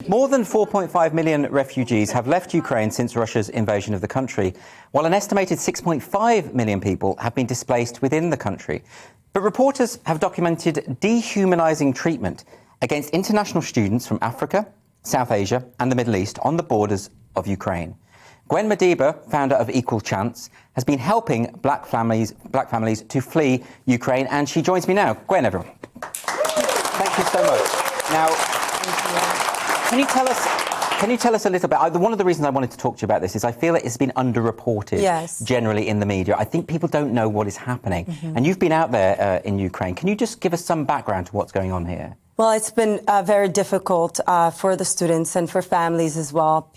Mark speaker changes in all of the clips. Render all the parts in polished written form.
Speaker 1: More than 4.5 million refugees have left Ukraine since Russia's invasion of the country, while an estimated 6.5 million people have been displaced within the country. But reporters have documented dehumanising treatment against international students from Africa, South Asia and the Middle East on the borders of Ukraine. Gwen Madiba, founder of Equal Chance, has been helping black families to flee Ukraine, and she joins me now. Gwen, everyone. Thank you so much. Now, can you tell us a little bit? One of the reasons I wanted to talk to you about this is I feel it has been underreported generally in the media. I think people don't know what is happening. And you've been out there in Ukraine. Can you just give us some background to what's going on here?
Speaker 2: Well, it's been very difficult for the students and for families as well,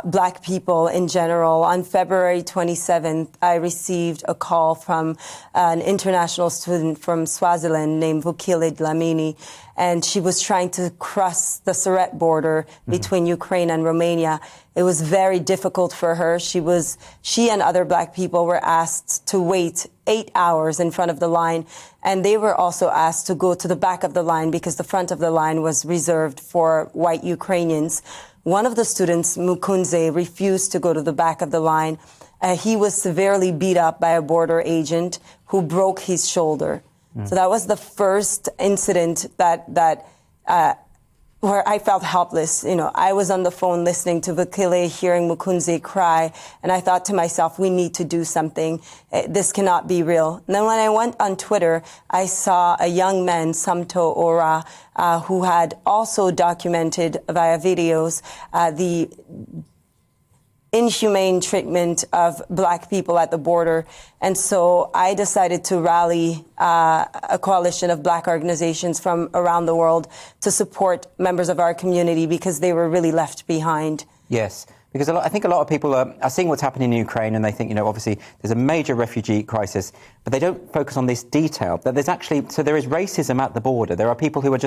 Speaker 2: black people in general. On February 27th, I received a call from an international student from Swaziland named Vukile Dlamini, and she was trying to cross the Suret border between Ukraine and Romania. It was very difficult for her. She and other black people were asked to wait 8 hours in front of the line, and they were also asked to go to the back of the line because the front of the line was reserved for white Ukrainians. One of the students, Mukunze, refused to go to the back of the line. He was severely beat up by a border agent who broke his shoulder. So that was the first incident where I felt helpless. You know, I was on the phone listening to Vukile, hearing Mukunze cry, and I thought to myself, we need to do something. This cannot be real. And then when I went on Twitter, I saw a young man, Samto Ora, who had also documented via videos the inhumane treatment of black people at the border. And so I decided to rally a coalition of black organizations from around the world to support members of our community because they were really left behind.
Speaker 1: Yes, because I think a lot of people are seeing what's happening in Ukraine and they think, you know, obviously there's a major refugee crisis, but they don't focus on this detail. That there is racism at the border. There are people who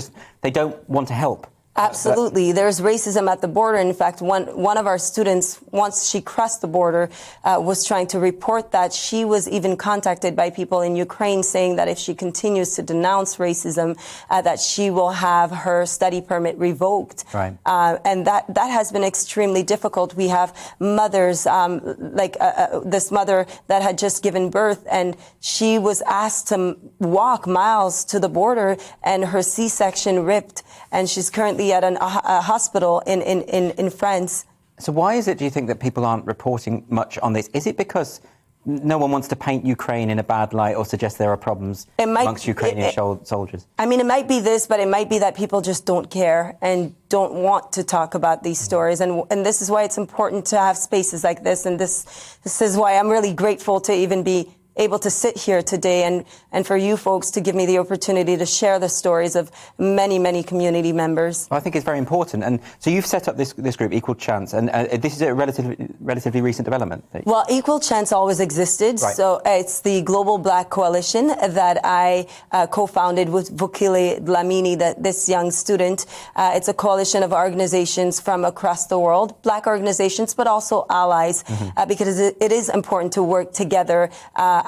Speaker 1: they don't want to help.
Speaker 2: Absolutely. There's racism at the border. In fact, one of our students, once she crossed the border, was trying to report that. She was even contacted by people in Ukraine saying that if she continues to denounce racism, that she will have her study permit revoked.
Speaker 1: Right.
Speaker 2: And that has been extremely difficult. We have mothers, this mother that had just given birth, and she was asked to walk miles to the border, and her C-section ripped, and she's currently at a hospital in France.
Speaker 1: So why is it, do you think, that people aren't reporting much on this? Is it because no one wants to paint Ukraine in a bad light or suggest there are problems amongst Ukrainian soldiers? I
Speaker 2: mean, it might be this, but it might be that people just don't care and don't want to talk about these stories. And this is why it's important to have spaces like this. And this is why I'm really grateful to even be able to sit here today and for you folks to give me the opportunity to share the stories of many, many community members.
Speaker 1: I think it's very important. And so you've set up this group, Equal Chance, and this is a relatively recent development.
Speaker 2: Well, Equal Chance always existed.
Speaker 1: Right.
Speaker 2: So it's the Global Black Coalition that I co-founded with Vukile Dlamini, this young student. It's a coalition of organizations from across the world, black organizations, but also allies, because it is important to work together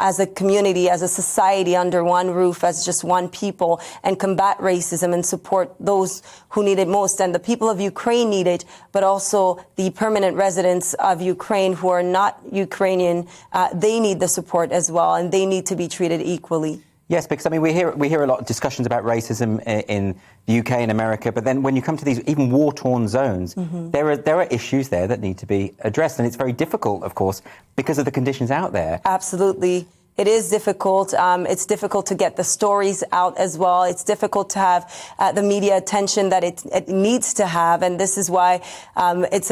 Speaker 2: as a community, as a society under one roof, as just one people, and combat racism and support those who need it most. And the people of Ukraine need it, but also the permanent residents of Ukraine who are not Ukrainian, they need the support as well, and they need to be treated equally.
Speaker 1: Yes, because I mean we hear a lot of discussions about racism in the UK and America, but then when you come to these even war-torn zones, there are issues there that need to be addressed, and it's very difficult, of course, because of the conditions out there.
Speaker 2: Absolutely. It is difficult. It's difficult to get the stories out as well. It's difficult to have the media attention that it needs to have. And this is why it's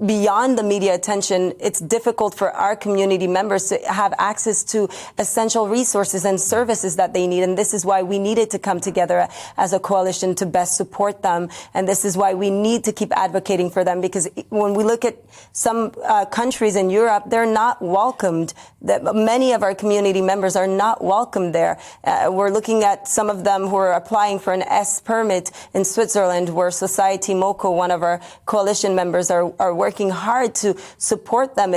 Speaker 2: beyond the media attention, it's difficult for our community members to have access to essential resources and services that they need. And this is why we needed to come together as a coalition to best support them. And this is why we need to keep advocating for them, because when we look at some countries in Europe, they're not welcomed. Many of our community members are not welcome there. We're looking at some of them who are applying for an S permit in Switzerland, where Society Moko, one of our coalition members, are working hard to support them.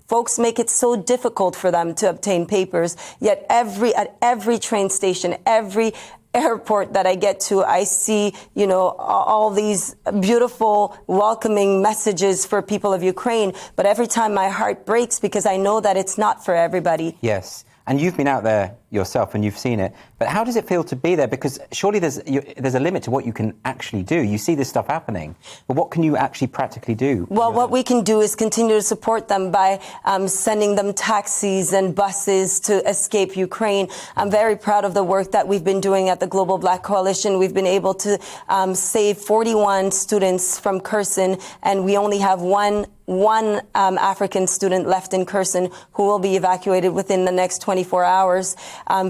Speaker 2: Folks make it so difficult for them to obtain papers, yet at every train station, every airport that I get to, I see, all these beautiful, welcoming messages for people of Ukraine. But every time my heart breaks because I know that it's not for everybody.
Speaker 1: Yes. And you've been out there yourself and you've seen it. But how does it feel to be there? Because surely there's a limit to what you can actually do. You see this stuff happening, but what can you actually practically do?
Speaker 2: Well, what we can do is continue to support them by sending them taxis and buses to escape Ukraine. I'm very proud of the work that we've been doing at the Global Black Coalition. We've been able to save 41 students from Kherson, and we only have one African student left in Kherson who will be evacuated within the next 24 hours.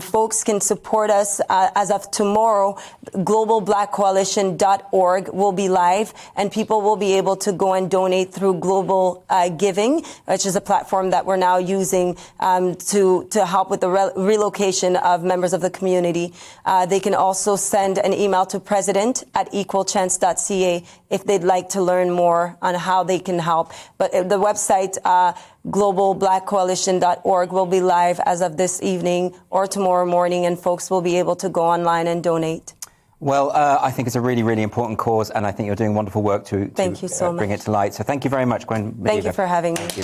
Speaker 2: Folks can support us as of tomorrow. globalblackcoalition.org will be live, and people will be able to go and donate through Global Giving, which is a platform that we're now using to help with the relocation of members of the community. They can also send an email to president@equalchance.ca if they'd like to learn more on how they can help. But the website, globalblackcoalition.org, will be live as of this evening or tomorrow morning, and folks will be able to go online and donate.
Speaker 1: Well, I think it's a really, really important cause, and I think you're doing wonderful work to
Speaker 2: Thank you so
Speaker 1: bring
Speaker 2: much.
Speaker 1: it to light. So thank you very much, Gwen Madiba.
Speaker 2: Thank you for having me.
Speaker 1: Thank you.